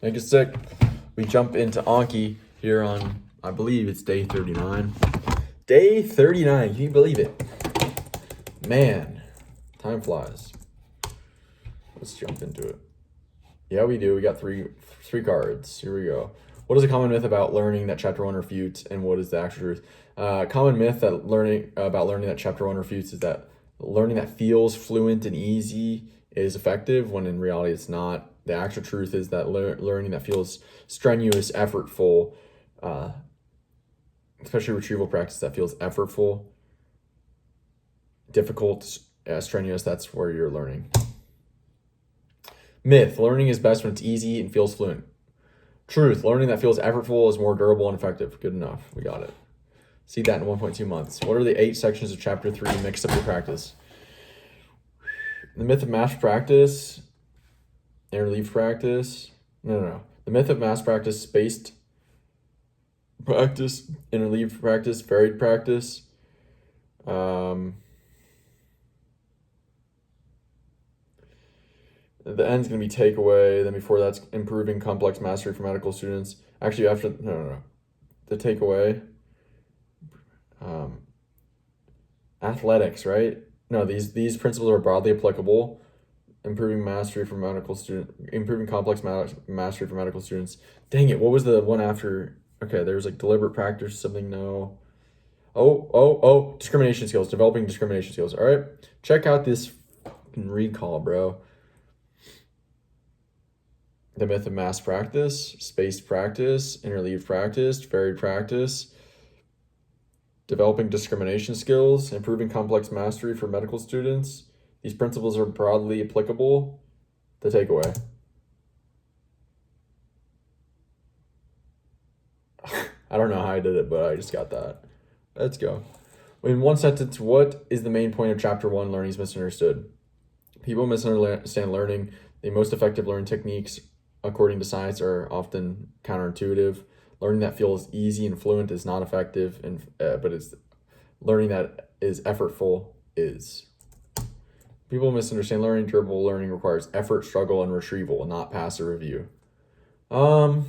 Make it sick. We jump into Anki here on, I believe it's day 39. Day 39, can you believe it? Man, time flies. Let's jump into it. Yeah, we do. We got three cards. Here we go. What is a common myth about learning that chapter 1 refutes, and what is the actual truth? Common myth that learning that chapter 1 refutes is that learning that feels fluent and easy is effective, when in reality it's not. The actual truth is that learning that feels strenuous, effortful, especially retrieval practice that feels effortful, difficult, strenuous, that's where you're learning. Myth, learning is best when it's easy and feels fluent. Truth, learning that feels effortful is more durable and effective. Good enough. We got it. See that in 1.2 months. What are the 8 sections of chapter 3? Mix up your practice. The myth of mass practice, interleaved practice. No. The myth of mass practice, spaced practice, interleaved practice, varied practice. The end's going to be takeaway. Then before that's improving complex mastery for medical students. Actually, after, no. The takeaway. Athletics, right? No, these principles are broadly applicable. Improving mastery for medical students. Improving complex mastery for medical students. Dang it, what was the one after? Okay, there was like deliberate practice, something, no. Oh, discrimination skills. Developing discrimination skills. All right, check out this recall, bro. The myth of mass practice, spaced practice, interleaved practice, varied practice, developing discrimination skills, improving complex mastery for medical students. These principles are broadly applicable. The takeaway. I don't know how I did it, but I just got that. Let's go. In one sentence, what is the main point of chapter 1? Learning is misunderstood. People misunderstand learning. The most effective learning techniques, according to science, are often counterintuitive. Learning that feels easy and fluent is not effective, but it's learning that is effortful is. People misunderstand learning. Durable learning requires effort, struggle, and retrieval, not passive review. Do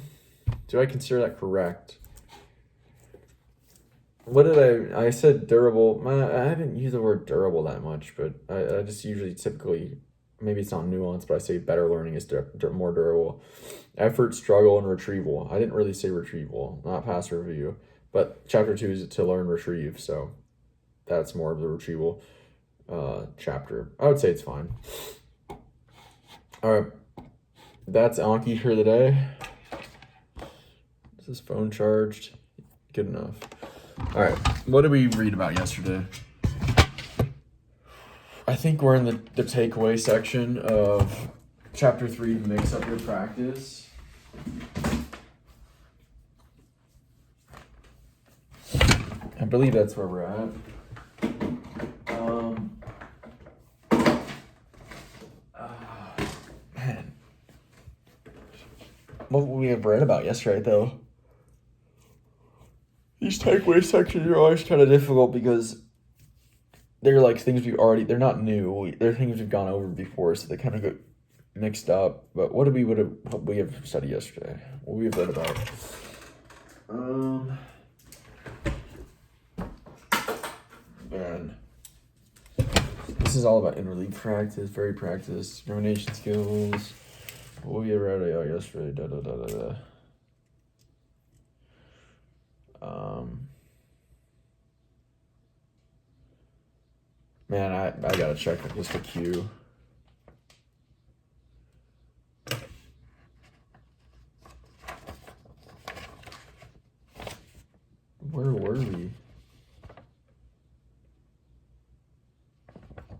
I consider that correct? What did I said durable. I haven't used the word durable that much, but I just usually typically, maybe it's not nuanced, but I say better learning is more durable. Effort, struggle, and retrieval. I didn't really say retrieval, not passive review, but chapter 2 is to learn retrieve, so that's more of the retrieval chapter. I would say it's fine. All right, that's Anki for the day. Is this phone charged? Good enough. All right, what did we read about yesterday? I think we're in the takeaway section of chapter 3, mix up your practice. I believe that's where we're at. Man. What we have read about yesterday, though. These takeaway sections are always kind of difficult because they're like things they're not new. They're things we've gone over before, so they kind of get mixed up. But what we have studied yesterday? What we have read about? Man, this is all about interleaved practice, varied practice, discrimination skills. What we have read about yesterday? Man, I gotta check just a queue. Where were we?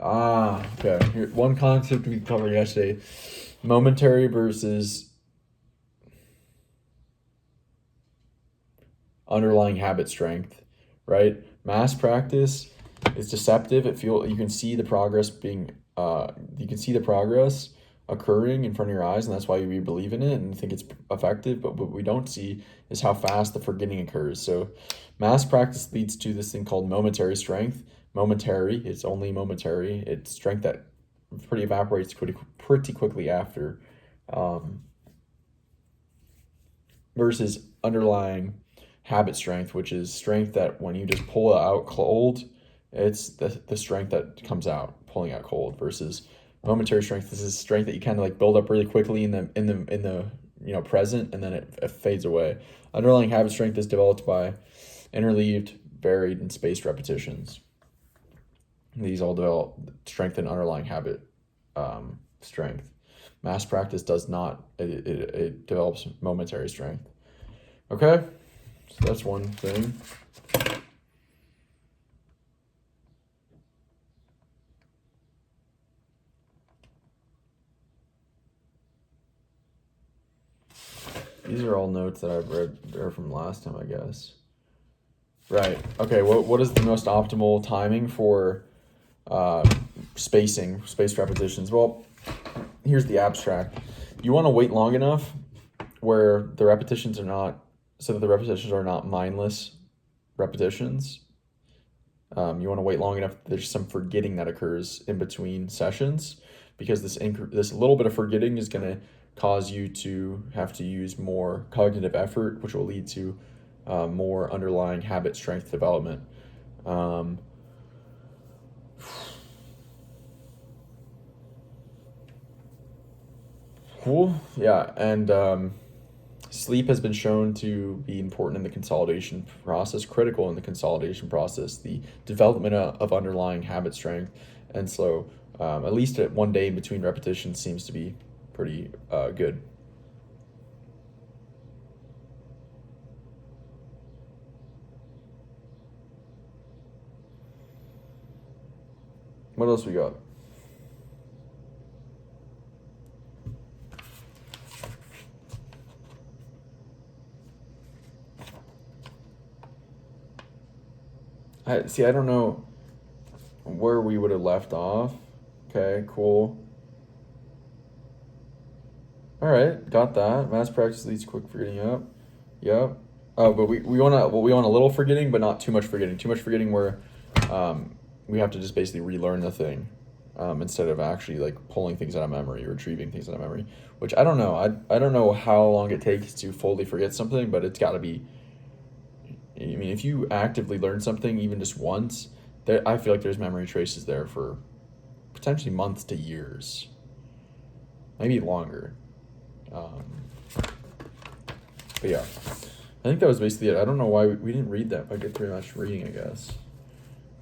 Okay. Here, one concept we covered yesterday: momentary versus underlying habit strength. Right? Mass practice is deceptive. You can see the progress occurring in front of your eyes, and that's why we believe in it and think it's effective. But what we don't see is how fast the forgetting occurs. So mass practice leads to this thing called momentary strength. Momentary, it's only momentary. It's strength that pretty evaporates pretty quickly after. versus underlying habit strength, which is strength that when you just pull it out cold, it's the strength that comes out pulling out cold, versus momentary strength. This is strength that you kind of like build up really quickly in the present, and then it fades away. Underlying habit strength is developed by interleaved, varied, and spaced repetitions. These all develop strengthen underlying habit strength. Mass practice does not. It develops momentary strength. Okay, so that's one thing. These are all notes that I've read. They're from last time, I guess. Right. Okay. What is the most optimal timing for spaced repetitions? Well, here's the abstract. You want to wait long enough where the repetitions are not, so that the repetitions are not mindless repetitions. You want to wait long enough. There's some forgetting that occurs in between sessions, because this little bit of forgetting is going to cause you to have to use more cognitive effort, which will lead to more underlying habit strength development. Cool. Yeah, and sleep has been shown to be important in the consolidation process, critical in the consolidation process, the development of underlying habit strength. And so at least at 1 day in between repetitions seems to be pretty good. What else we got? I don't know where we would have left off. Okay, cool. All right, got that. Mass practice leads to quick forgetting. Yep. Oh, but we want a little forgetting, but not too much forgetting. Too much forgetting where we have to just basically relearn the thing, instead of actually like pulling things out of memory, retrieving things out of memory. Which I don't know. I don't know how long it takes to fully forget something, but it's got to be. I mean, if you actively learn something even just once, I feel like there's memory traces there for potentially months to years, maybe longer. But yeah, I think that was basically it. I don't know why we didn't read that, but I get pretty much reading, I guess.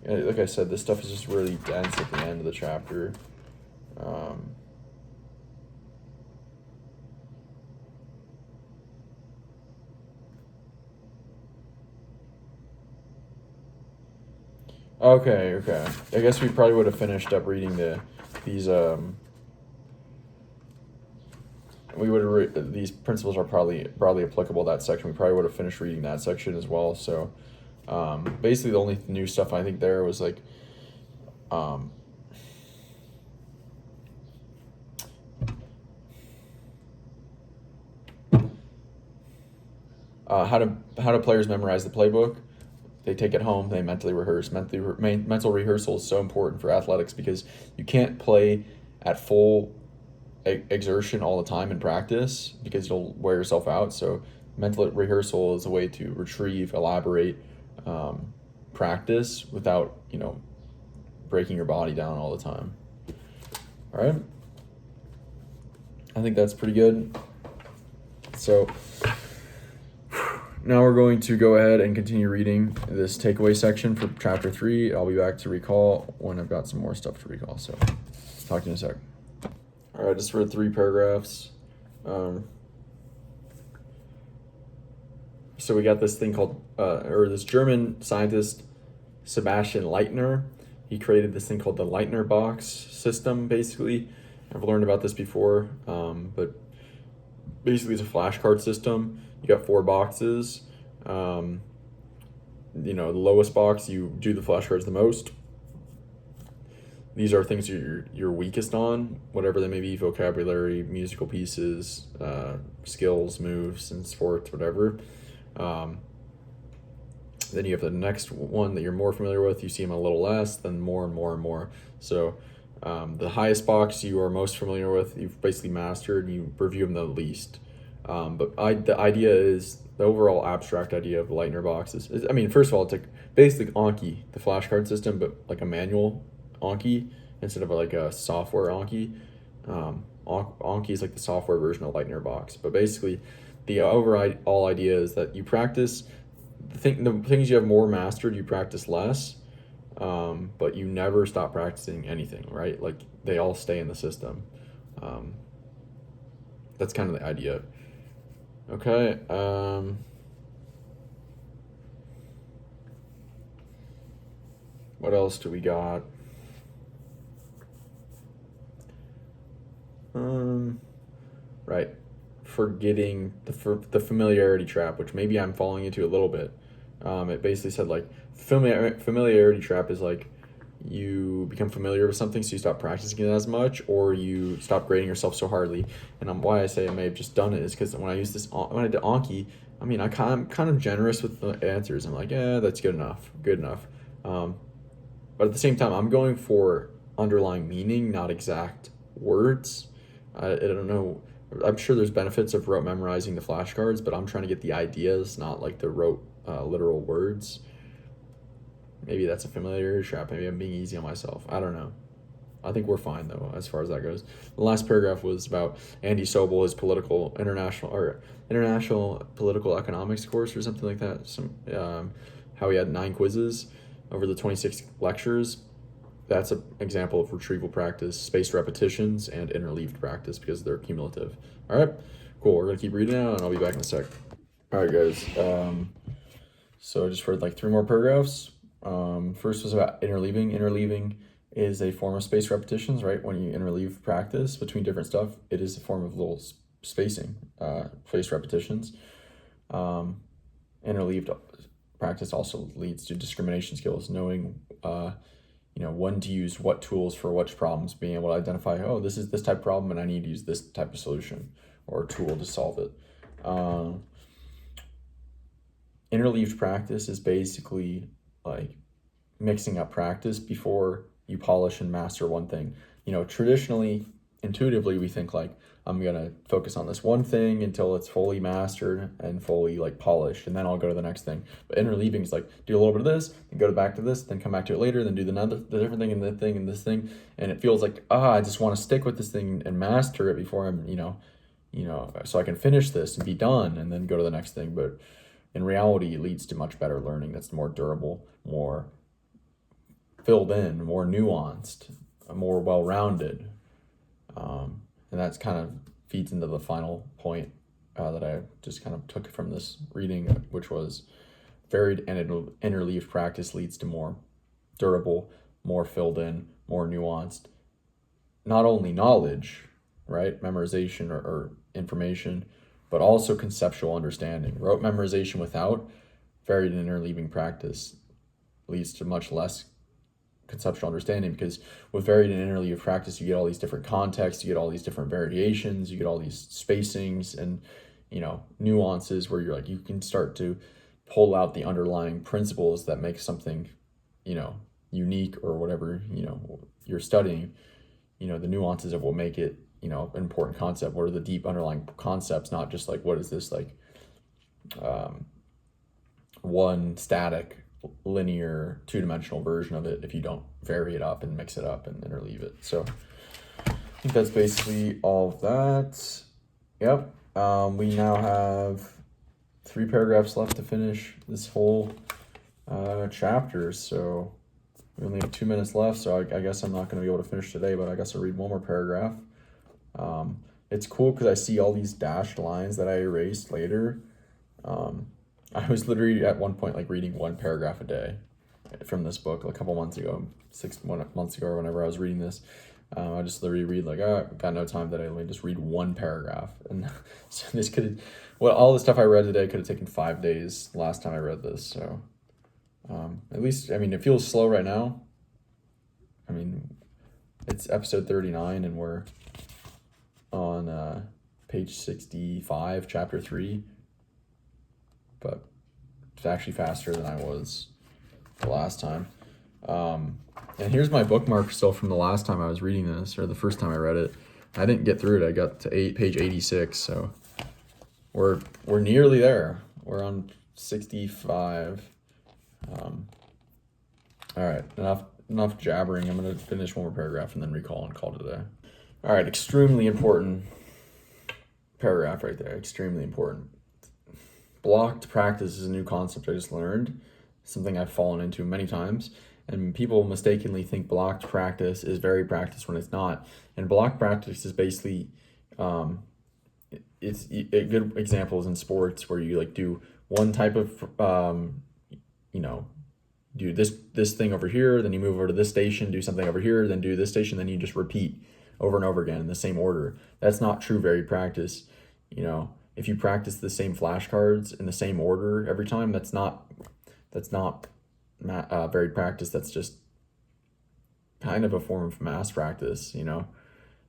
Yeah, like I said, this stuff is just really dense at the end of the chapter. Okay. I guess we probably would have finished up reading these. These principles are probably broadly applicable to that section. We probably would have finished reading that section as well. So, basically, the only new stuff I think there was like, how do players memorize the playbook? They take it home. They mentally rehearse. Mental rehearsal is so important for athletics, because you can't play at full exertion all the time in practice, because you'll wear yourself out. So mental rehearsal is a way to retrieve, elaborate, practice without breaking your body down all the time. All right, I think that's pretty good. So now we're going to go ahead and continue reading this takeaway section for chapter 3. I'll be back to recall when I've got some more stuff to recall. So talk to you in a sec. All right, just read 3 paragraphs. So we got this thing called, this German scientist, Sebastian Leitner. He created this thing called the Leitner box system, basically. I've learned about this before, but basically it's a flashcard system. You got 4 boxes. The lowest box, you do the flashcards the most. These are things you're weakest on, whatever they may be: vocabulary, musical pieces, skills, moves, and sports, whatever. Then you have the next one that you're more familiar with. You see them a little less, then more and more and more. So the highest box you are most familiar with, you've basically mastered, and you review them the least. But the idea is, the overall abstract idea of Lightner boxes is, I mean, first of all, it's like basically Anki, the flashcard system, but like a manual Anki instead of like a software Anki. Anki is like the software version of Lightner box. But basically, the overall idea is that you practice the things you have more mastered, you practice less, but you never stop practicing anything, right? Like they all stay in the system. That's kind of the idea. Okay. What else do we got? Right. Forgetting the familiarity trap, which maybe I'm falling into a little bit. It basically said like familiarity trap is like you become familiar with something, so you stop practicing it as much, or you stop grading yourself so hardly. And why I say I may have just done it is because when I use this, when I did Anki, I mean, I'm kind of generous with the answers. I'm like, yeah, that's good enough, good enough. But at the same time, I'm going for underlying meaning, not exact words. I don't know. I'm sure there's benefits of rote memorizing the flashcards, but I'm trying to get the ideas, not like the rote literal words. Maybe that's a familiarity trap. Maybe I'm being easy on myself. I don't know. I think we're fine though, as far as that goes. The last paragraph was about Andy Sobel, his international political economics course or something like that. How he had 9 quizzes over the 26 lectures. That's an example of retrieval practice, spaced repetitions, and interleaved practice because they're cumulative. All right, cool. We're gonna keep reading now, and I'll be back in a sec. All right, guys. So I just read like 3 more paragraphs. First was about interleaving. Interleaving is a form of spaced repetitions, right? When you interleave practice between different stuff, it is a form of little spacing, spaced repetitions. Interleaved practice also leads to discrimination skills, knowing, when to use what tools for which problems, being able to identify, oh, this is this type of problem and I need to use this type of solution or tool to solve it. Interleaved practice is basically like mixing up practice before you polish and master one thing. Traditionally, intuitively, we think like, I'm going to focus on this one thing until it's fully mastered and fully like polished, and then I'll go to the next thing. But interleaving is like, do a little bit of this, then go back to this, then come back to it later, then do the different thing and the thing and this thing. And it feels like, I just want to stick with this thing and master it before I'm, so I can finish this and be done and then go to the next thing. But in reality, it leads to much better learning that's more durable, more filled in, more nuanced, more well-rounded. And that's kind of feeds into the final point that I just kind of took from this reading, which was varied and interleaved practice leads to more durable, more filled in, more nuanced, not only knowledge, right, memorization or information, but also conceptual understanding. Rote memorization without varied and interleaving practice leads to much less conceptual understanding, because with varied and interleaved practice, you get all these different contexts, you get all these different variations, you get all these spacings and, nuances where you're like, you can start to pull out the underlying principles that make something, unique or whatever, you're studying, the nuances of what make it, an important concept. What are the deep underlying concepts, not just like, what is this like one static linear 2-dimensional version of it if you don't vary it up and mix it up and interleave it. So I think that's basically all of that. Yep. We now have 3 paragraphs left to finish this whole chapter. So we only have 2 minutes left. So I guess I'm not going to be able to finish today, but I guess I'll read one more paragraph. It's cool because I see all these dashed lines that I erased later. I was literally at one point like reading 1 paragraph a day from this book a couple months ago, 6 months ago or whenever I was reading this. I just literally read like, I've got no time today. Let me just read 1 paragraph. And so all the stuff I read today could have taken 5 days last time I read this. So at least, it feels slow right now. It's episode 39 and we're on page 65, chapter 3. But it's actually faster than I was the last time. And here's my bookmark still from the last time I was reading this, or the first time I read it. I didn't get through it. I got to page 86, so we're nearly there. We're on 65. All right, enough jabbering. I'm gonna finish one more paragraph and then recall and call it a day. All right, extremely important paragraph right there. Extremely important. Blocked practice is a new concept I just learned, something I've fallen into many times. And people mistakenly think blocked practice is varied practice when it's not. And blocked practice is basically, it's a good example is in sports where you like do one type of, do this thing over here, then you move over to this station, do something over here, then do this station, then you just repeat over and over again in the same order. That's not true varied practice. If you practice the same flashcards in the same order every time, that's not varied practice. That's just kind of a form of mass practice,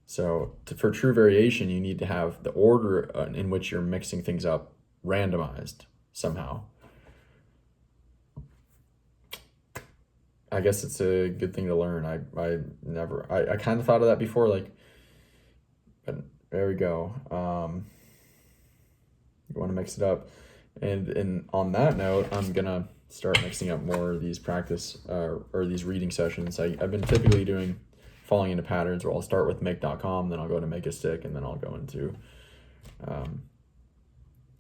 So for true variation, you need to have the order in which you're mixing things up randomized somehow. I guess it's a good thing to learn. I kind of thought of that before, but there we go. You want to mix it up. And on that note, I'm going to start mixing up more of these practice or these reading sessions. I've been typically falling into patterns where I'll start with make.com, then I'll go to make a stick, and then I'll go into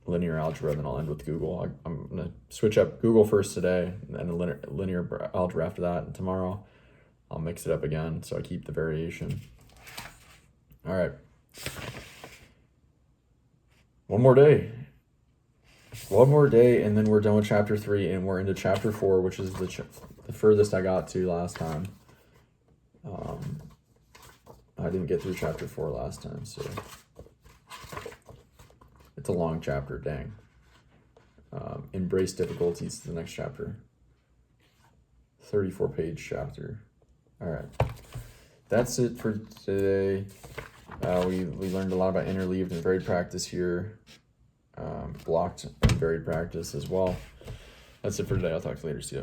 linear algebra, then I'll end with Google. I'm going to switch up Google first today, and then linear algebra after that, and tomorrow I'll mix it up again so I keep the variation. All right. One more day, and then we're done with chapter 3, and we're into chapter 4, which is the furthest I got to last time. I didn't get through chapter 4 last time, so it's a long chapter, dang. Embrace difficulties is the next chapter. 34-page chapter. All right. That's it for today. We learned a lot about interleaved and varied practice here. Blocked and varied practice as well. That's it for today. I'll talk to you later. See ya.